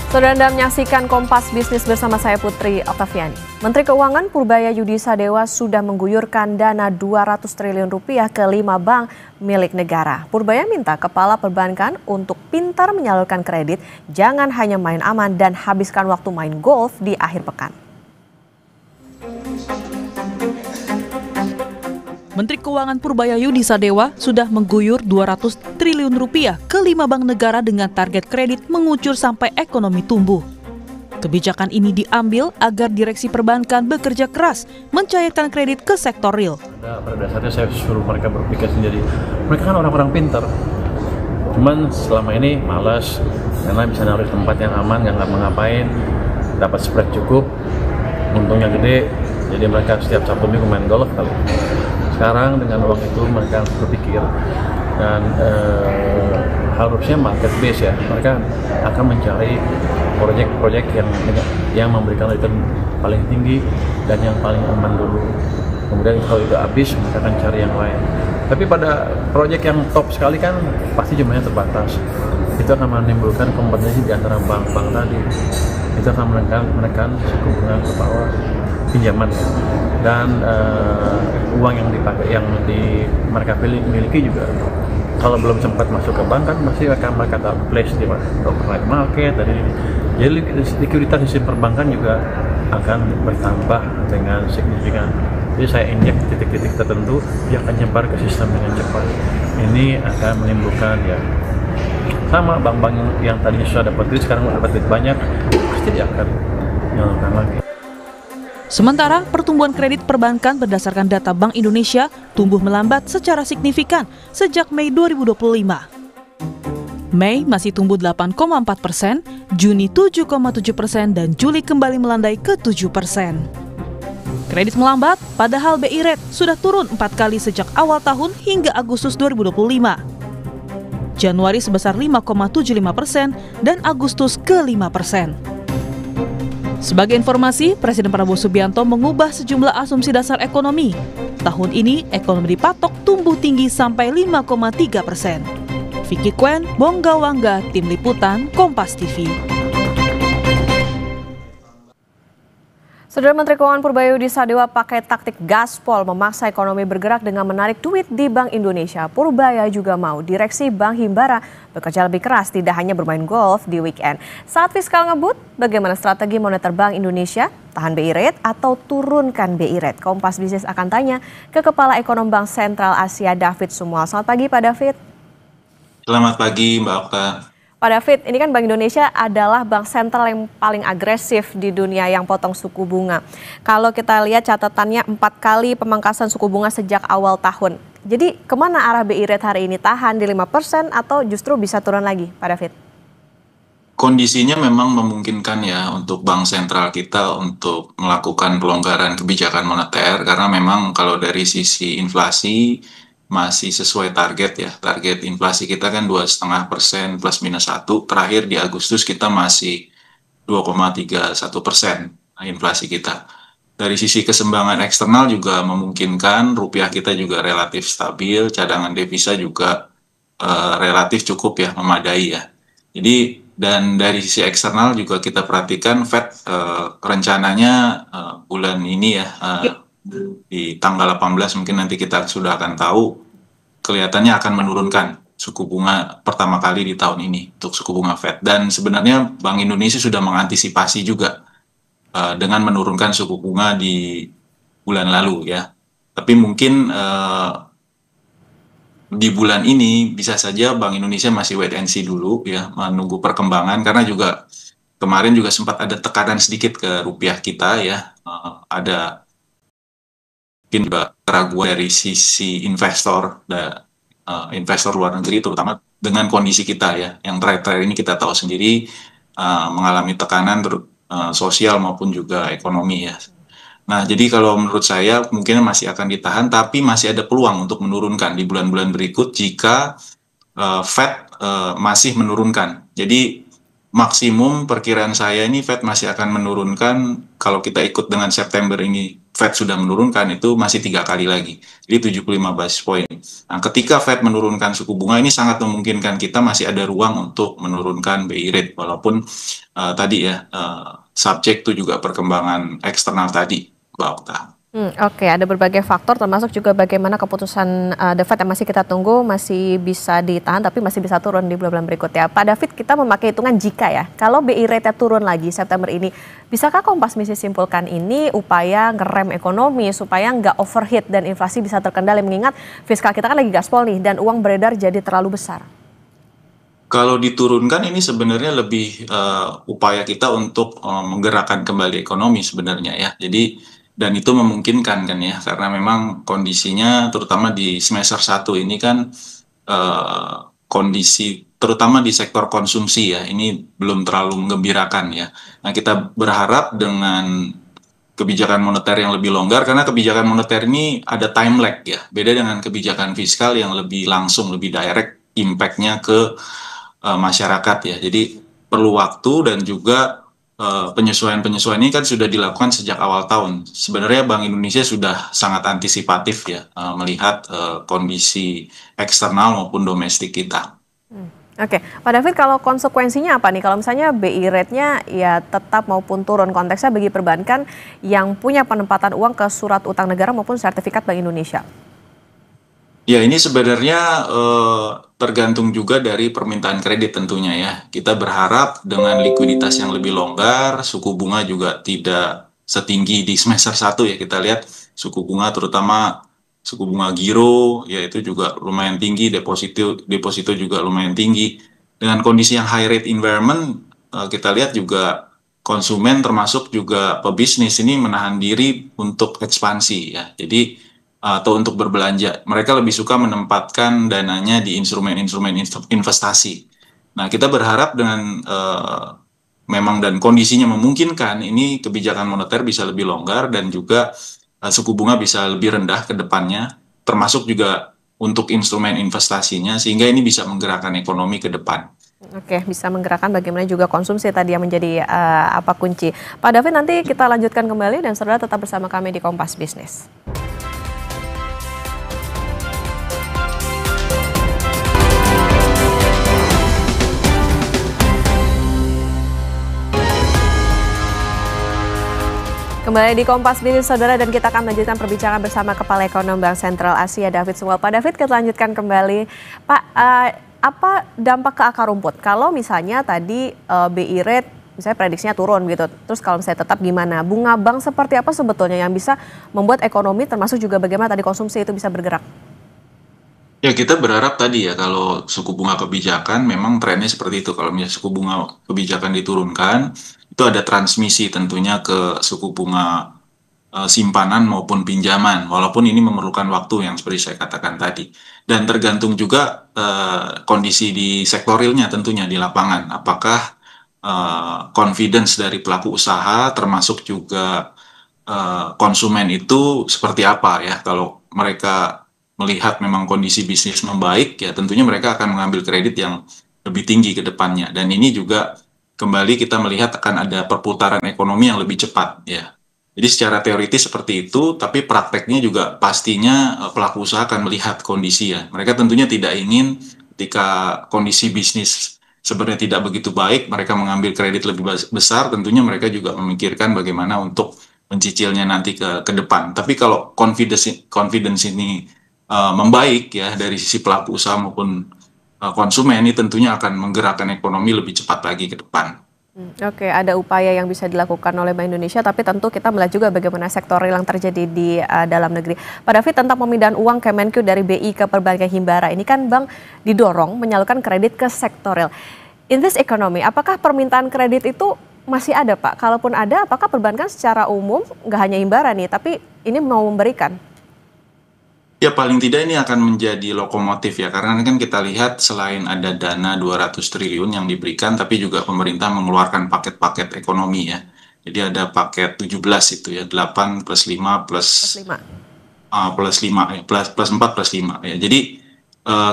Saudara Anda menyaksikan Kompas Bisnis bersama saya Putri Oktaviani. Menteri Keuangan Purbaya Yudi Sadewa sudah mengguyurkan dana 200 triliun rupiah ke 5 bank milik negara. Purbaya minta kepala perbankan untuk pintar menyalurkan kredit, jangan hanya main aman dan habiskan waktu main golf di akhir pekan. Menteri Keuangan Purbaya Yudi Sadewa sudah mengguyur 200 triliun rupiah ke 5 bank negara dengan target kredit mengucur sampai ekonomi tumbuh. Kebijakan ini diambil agar direksi perbankan bekerja keras mencairkan kredit ke sektor real. Pada dasarnya saya suruh mereka berpikir sendiri. Mereka kan orang-orang pintar. Cuman selama ini malas karena bisa naruh di tempat yang aman, nggak ngapa-ngapain, dapat spread cukup, untungnya gede, jadi mereka setiap Sabtu Minggu main golf kali. Sekarang dengan uang itu mereka harus berpikir dan harusnya market base ya, mereka akan mencari proyek-proyek yang memberikan return paling tinggi dan yang paling aman dulu. Kemudian kalau itu habis mereka akan cari yang lain. Tapi pada proyek yang top sekali kan pasti jumlahnya terbatas. Itu akan menimbulkan kompetisi di antara bank-bank tadi. Itu akan menekan suku bunga ke bawah pinjaman dan uang yang dipakai mereka miliki juga kalau belum sempat masuk ke bank kan pasti akan mereka place di overnight market jadi likuiditas sistem perbankan juga akan bertambah dengan signifikan. Jadi saya injek titik-titik tertentu dia akan nyebar ke sistem dengan cepat. Ini akan menimbulkan ya sama bank-bank yang tadinya sudah dapat duit sekarang dapat duit banyak pasti dia akan nyalurkan lagi. Sementara pertumbuhan kredit perbankan berdasarkan data Bank Indonesia tumbuh melambat secara signifikan sejak Mei 2025. Mei masih tumbuh 8,4%, Juni 7,7% dan Juli kembali melandai ke 7%. Kredit melambat padahal BI Rate sudah turun 4 kali sejak awal tahun hingga Agustus 2025. Januari sebesar 5,75% dan Agustus ke 5%. Sebagai informasi, Presiden Prabowo Subianto mengubah sejumlah asumsi dasar ekonomi. Tahun ini, ekonomi dipatok tumbuh tinggi sampai 5,3%. Vicky Kwen, Bongga Wangga, Tim Liputan, Kompas TV. Saudara Menteri Keuangan Purbaya Yudi Sadewa pakai taktik gaspol memaksa ekonomi bergerak dengan menarik duit di Bank Indonesia. Purbaya juga mau direksi Bank Himbara bekerja lebih keras, tidak hanya bermain golf di weekend. Saat fiskal ngebut, bagaimana strategi moneter Bank Indonesia? Tahan BI Rate atau turunkan BI Rate? Kompas Bisnis akan tanya ke Kepala Ekonom Bank Sentral Asia David Sumual. Selamat pagi Pak David. Selamat pagi Mbak Okta. Pak David, ini kan Bank Indonesia adalah bank sentral yang paling agresif di dunia yang potong suku bunga. Kalau kita lihat catatannya 4 kali pemangkasan suku bunga sejak awal tahun. Jadi kemana arah BI Rate hari ini? Tahan di 5% atau justru bisa turun lagi, Pak David? Kondisinya memang memungkinkan ya untuk bank sentral kita untuk melakukan pelonggaran kebijakan moneter karena memang kalau dari sisi inflasi masih sesuai target ya. Target inflasi kita kan 2,5% plus minus 1. Terakhir di Agustus kita masih 2,31% inflasi kita. Dari sisi keseimbangan eksternal juga memungkinkan, rupiah kita juga relatif stabil, cadangan devisa juga relatif cukup ya, memadai ya. Jadi dan dari sisi eksternal juga kita perhatikan Fed rencananya bulan ini ya di tanggal 18 mungkin nanti kita sudah akan tahu kelihatannya akan menurunkan suku bunga pertama kali di tahun ini untuk suku bunga Fed dan sebenarnya Bank Indonesia sudah mengantisipasi juga dengan menurunkan suku bunga di bulan lalu ya tapi mungkin di bulan ini bisa saja Bank Indonesia masih wait and see dulu ya menunggu perkembangan karena juga kemarin juga sempat ada tekanan sedikit ke rupiah kita ya ada mungkin keraguan dari sisi investor investor luar negeri terutama dengan kondisi kita ya yang terakhir ini kita tahu sendiri mengalami tekanan sosial maupun juga ekonomi ya. Nah jadi kalau menurut saya mungkin masih akan ditahan tapi masih ada peluang untuk menurunkan di bulan-bulan berikut jika Fed masih menurunkan. Jadi maksimum perkiraan saya ini Fed masih akan menurunkan, kalau kita ikut dengan September ini Fed sudah menurunkan, itu masih 3 kali lagi, jadi 75 basis point. Nah, ketika Fed menurunkan suku bunga ini sangat memungkinkan kita masih ada ruang untuk menurunkan BI rate, walaupun tadi ya subject itu juga perkembangan eksternal tadi, Mbak Okta. Oke, ada berbagai faktor termasuk juga bagaimana keputusan The Fed yang masih kita tunggu masih bisa ditahan tapi masih bisa turun di bulan-bulan berikutnya. Pak David, kita memakai hitungan jika ya, kalau BI rate-nya turun lagi September ini, bisakah Kompas Misi simpulkan ini upaya ngerem ekonomi supaya nggak overheat dan inflasi bisa terkendali, mengingat fiskal kita kan lagi gaspol nih dan uang beredar jadi terlalu besar? Kalau diturunkan ini sebenarnya lebih upaya kita untuk menggerakkan kembali ekonomi sebenarnya ya. Jadi dan itu memungkinkan kan ya, karena memang kondisinya terutama di semester 1 ini kan kondisi terutama di sektor konsumsi ya, ini belum terlalu menggembirakan ya. Nah, kita berharap dengan kebijakan moneter yang lebih longgar, karena kebijakan moneter ini ada time lag ya, beda dengan kebijakan fiskal yang lebih langsung, lebih direct impact-nya ke masyarakat ya. Jadi perlu waktu dan juga penyesuaian-penyesuaian ini kan sudah dilakukan sejak awal tahun. Sebenarnya Bank Indonesia sudah sangat antisipatif ya melihat kondisi eksternal maupun domestik kita. Oke, Pak David, kalau konsekuensinya apa nih? Kalau misalnya BI rate-nya ya tetap maupun turun, konteksnya bagi perbankan yang punya penempatan uang ke surat utang negara maupun sertifikat Bank Indonesia? Ya, ini sebenarnya tergantung juga dari permintaan kredit tentunya ya. Kita berharap dengan likuiditas yang lebih longgar, suku bunga juga tidak setinggi di semester 1 ya. Kita lihat suku bunga terutama suku bunga giro ya itu juga lumayan tinggi, deposito juga lumayan tinggi. Dengan kondisi yang high rate environment, kita lihat juga konsumen termasuk juga pebisnis ini menahan diri untuk ekspansi ya. Jadi atau untuk berbelanja. Mereka lebih suka menempatkan dananya di instrumen-instrumen investasi. Nah, kita berharap dengan memang dan kondisinya memungkinkan, ini kebijakan moneter bisa lebih longgar dan juga suku bunga bisa lebih rendah ke depannya, termasuk juga untuk instrumen investasinya, sehingga ini bisa menggerakkan ekonomi ke depan. Oke, bisa menggerakkan bagaimana juga konsumsi tadi yang menjadi apa kunci. Pak David, nanti kita lanjutkan kembali dan saudara tetap bersama kami di Kompas Bisnis. Kembali di Kompas Bisnis, saudara, dan kita akan melanjutkan perbincangan bersama Kepala Ekonom Bank Sentral Asia, David Sumual. Pak David, kita lanjutkan kembali. Pak, apa dampak ke akar rumput? Kalau misalnya tadi BI rate, misalnya prediksinya turun gitu, terus kalau misalnya tetap gimana? Bunga bank seperti apa sebetulnya yang bisa membuat ekonomi, termasuk juga bagaimana tadi konsumsi itu bisa bergerak? Ya, kita berharap tadi ya, kalau suku bunga kebijakan memang trennya seperti itu. Kalau misalnya suku bunga kebijakan diturunkan, itu ada transmisi tentunya ke suku bunga simpanan maupun pinjaman, walaupun ini memerlukan waktu yang seperti saya katakan tadi. Dan tergantung juga kondisi di sektor realnya tentunya di lapangan. Apakah confidence dari pelaku usaha termasuk juga konsumen itu seperti apa ya. Kalau mereka melihat memang kondisi bisnis membaik, ya tentunya mereka akan mengambil kredit yang lebih tinggi ke depannya. Dan ini juga kembali kita melihat akan ada perputaran ekonomi yang lebih cepat ya. Jadi secara teoritis seperti itu, tapi prakteknya juga pastinya pelaku usaha akan melihat kondisi ya. Mereka tentunya tidak ingin ketika kondisi bisnis sebenarnya tidak begitu baik, mereka mengambil kredit lebih besar, tentunya mereka juga memikirkan bagaimana untuk mencicilnya nanti ke depan. Tapi kalau confidence ini membaik ya dari sisi pelaku usaha maupun konsumen, ini tentunya akan menggerakkan ekonomi lebih cepat lagi ke depan. Oke, ada upaya yang bisa dilakukan oleh Bank Indonesia, tapi tentu kita melihat juga bagaimana sektor real yang terjadi di dalam negeri. Pak David, tentang pemindahan uang Kemenkyu dari BI ke perbankan Himbara, ini kan Bank didorong menyalurkan kredit ke sektor real. In this economy, apakah permintaan kredit itu masih ada, Pak? Kalaupun ada, apakah perbankan secara umum, nggak hanya Himbara nih, tapi ini mau memberikan? Ya, paling tidak ini akan menjadi lokomotif ya, karena kan kita lihat selain ada dana 200 triliun yang diberikan, tapi juga pemerintah mengeluarkan paket-paket ekonomi ya. Jadi ada paket 17 itu ya, 8 plus 5 plus 5 ya, plus 4 plus 5 ya. Jadi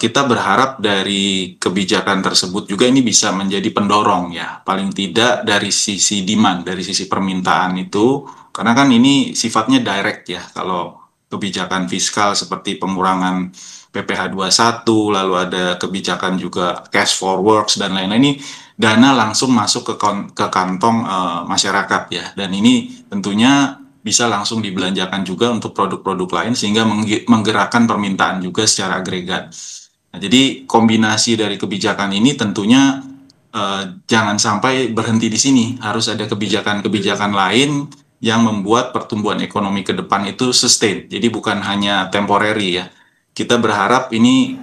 kita berharap dari kebijakan tersebut juga ini bisa menjadi pendorong ya, paling tidak dari sisi demand, dari sisi permintaan itu, karena kan ini sifatnya direct ya, kalau kebijakan fiskal seperti pengurangan PPh 21, lalu ada kebijakan juga cash for works dan lain-lain, ini dana langsung masuk ke kantong masyarakat ya, dan ini tentunya bisa langsung dibelanjakan juga untuk produk-produk lain sehingga menggerakkan permintaan juga secara agregat. Nah, jadi kombinasi dari kebijakan ini tentunya jangan sampai berhenti di sini, harus ada kebijakan-kebijakan lain yang membuat pertumbuhan ekonomi ke depan itu sustain. Jadi bukan hanya temporary ya. Kita berharap ini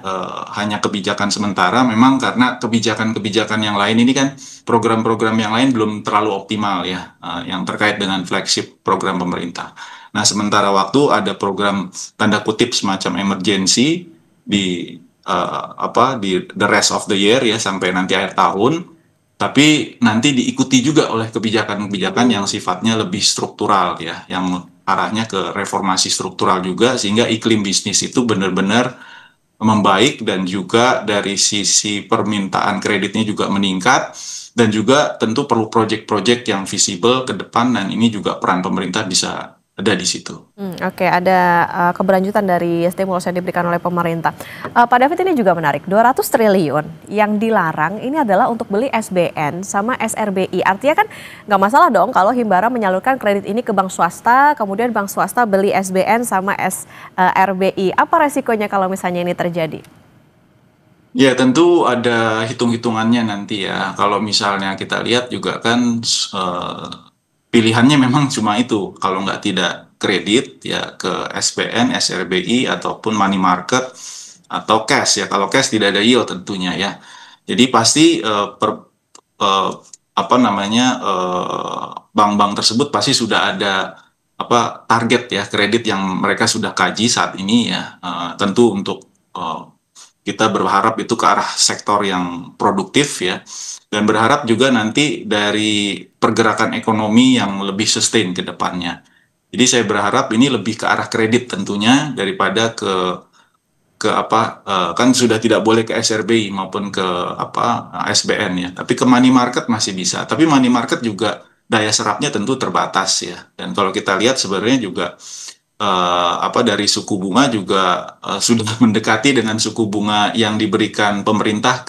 hanya kebijakan sementara, memang karena kebijakan-kebijakan yang lain ini kan program-program yang lain belum terlalu optimal ya, yang terkait dengan flagship program pemerintah. Nah, sementara waktu ada program tanda kutip semacam emergency di di the rest of the year ya, sampai nanti akhir tahun, tapi nanti diikuti juga oleh kebijakan-kebijakan yang sifatnya lebih struktural ya, yang arahnya ke reformasi struktural juga, sehingga iklim bisnis itu benar-benar membaik dan juga dari sisi permintaan kreditnya juga meningkat, dan juga tentu perlu proyek-proyek yang visible ke depan, dan ini juga peran pemerintah bisa ada di situ. Oke, ada keberlanjutan dari stimulus yang diberikan oleh pemerintah. Pak David, ini juga menarik, 200 triliun yang dilarang ini adalah untuk beli SBN sama SRBI. Artinya kan nggak masalah dong kalau Himbara menyalurkan kredit ini ke bank swasta, kemudian bank swasta beli SBN sama SRBI. Apa resikonya kalau misalnya ini terjadi? Ya, tentu ada hitung-hitungannya nanti ya. Kalau misalnya kita lihat juga kan pilihannya memang cuma itu. Kalau nggak tidak kredit ya ke SBN, SRBI ataupun money market atau cash ya. Kalau cash tidak ada yield tentunya ya. Jadi pasti bank-bank tersebut pasti sudah ada target ya kredit yang mereka sudah kaji saat ini ya. Tentu untuk kita berharap itu ke arah sektor yang produktif ya. Dan berharap juga nanti dari pergerakan ekonomi yang lebih sustain ke depannya. Jadi saya berharap ini lebih ke arah kredit tentunya daripada kan sudah tidak boleh ke SRBI maupun ke SBN ya. Tapi ke money market masih bisa. Tapi money market juga daya serapnya tentu terbatas ya. Dan kalau kita lihat sebenarnya juga dari suku bunga juga sudah mendekati dengan suku bunga yang diberikan pemerintah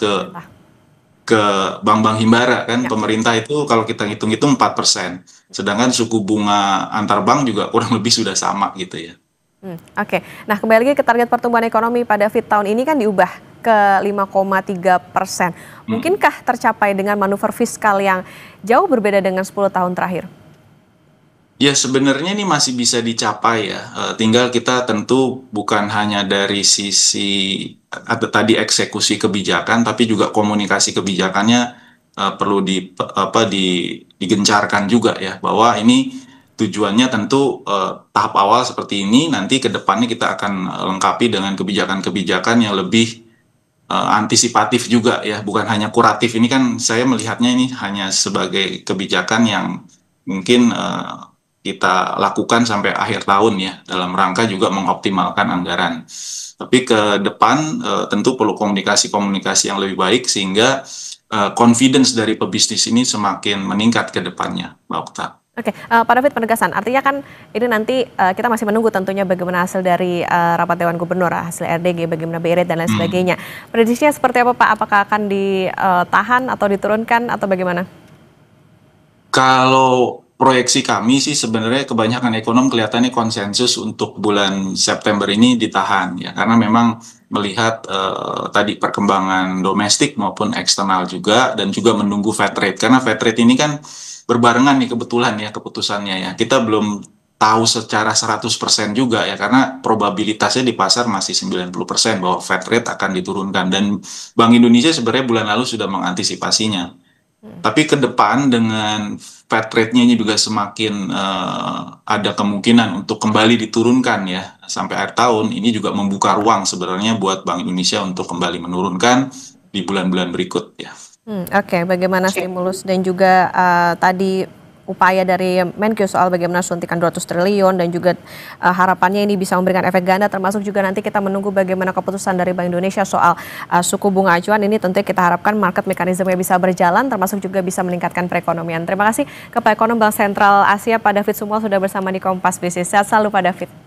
ke bank-bank Himbara kan. Pemerintah itu kalau kita hitung-hitung 4%, sedangkan suku bunga antar bank juga kurang lebih sudah sama gitu ya. Oke. Nah, kembali lagi ke target pertumbuhan ekonomi pada tahun ini kan diubah ke 5,3%. Mungkinkah tercapai dengan manuver fiskal yang jauh berbeda dengan 10 tahun terakhir? Ya, sebenarnya ini masih bisa dicapai ya. Tinggal kita tentu bukan hanya dari sisi tadi eksekusi kebijakan, tapi juga komunikasi kebijakannya perlu digencarkan juga ya. Bahwa ini tujuannya tentu tahap awal seperti ini, nanti ke depannya kita akan lengkapi dengan kebijakan-kebijakan yang lebih antisipatif juga ya, bukan hanya kuratif. Ini kan saya melihatnya ini hanya sebagai kebijakan yang mungkin kita lakukan sampai akhir tahun ya, dalam rangka juga mengoptimalkan anggaran. Tapi ke depan tentu perlu komunikasi-komunikasi yang lebih baik sehingga confidence dari pebisnis ini semakin meningkat ke depannya, Mbak Okta. Oke, Pak David, penegasan artinya kan ini nanti kita masih menunggu tentunya bagaimana hasil dari rapat Dewan Gubernur, hasil RDG, bagaimana BI Rate dan lain sebagainya. Prediksinya seperti apa Pak? Apakah akan ditahan atau diturunkan atau bagaimana? Kalau proyeksi kami sih sebenarnya kebanyakan ekonom kelihatannya konsensus untuk bulan September ini ditahan ya, karena memang melihat tadi perkembangan domestik maupun eksternal juga, dan juga menunggu Fed rate, karena Fed rate ini kan berbarengan nih kebetulan ya keputusannya ya. Kita belum tahu secara 100% juga ya, karena probabilitasnya di pasar masih 90% bahwa Fed rate akan diturunkan, dan Bank Indonesia sebenarnya bulan lalu sudah mengantisipasinya. Tapi ke depan dengan Fed rate-nya ini juga semakin ada kemungkinan untuk kembali diturunkan ya sampai akhir tahun, ini juga membuka ruang sebenarnya buat Bank Indonesia untuk kembali menurunkan di bulan-bulan berikut ya. Oke, bagaimana stimulus dan juga tadi upaya dari Menkyu soal bagaimana suntikan 200 triliun dan juga harapannya ini bisa memberikan efek ganda, termasuk juga nanti kita menunggu bagaimana keputusan dari Bank Indonesia soal suku bunga acuan. Ini tentunya kita harapkan market mekanismenya bisa berjalan, termasuk juga bisa meningkatkan perekonomian. Terima kasih Kepala Ekonom Bank Sentral Asia Pak David Sumual sudah bersama di Kompas Bisnis. Sehat selalu Pak David.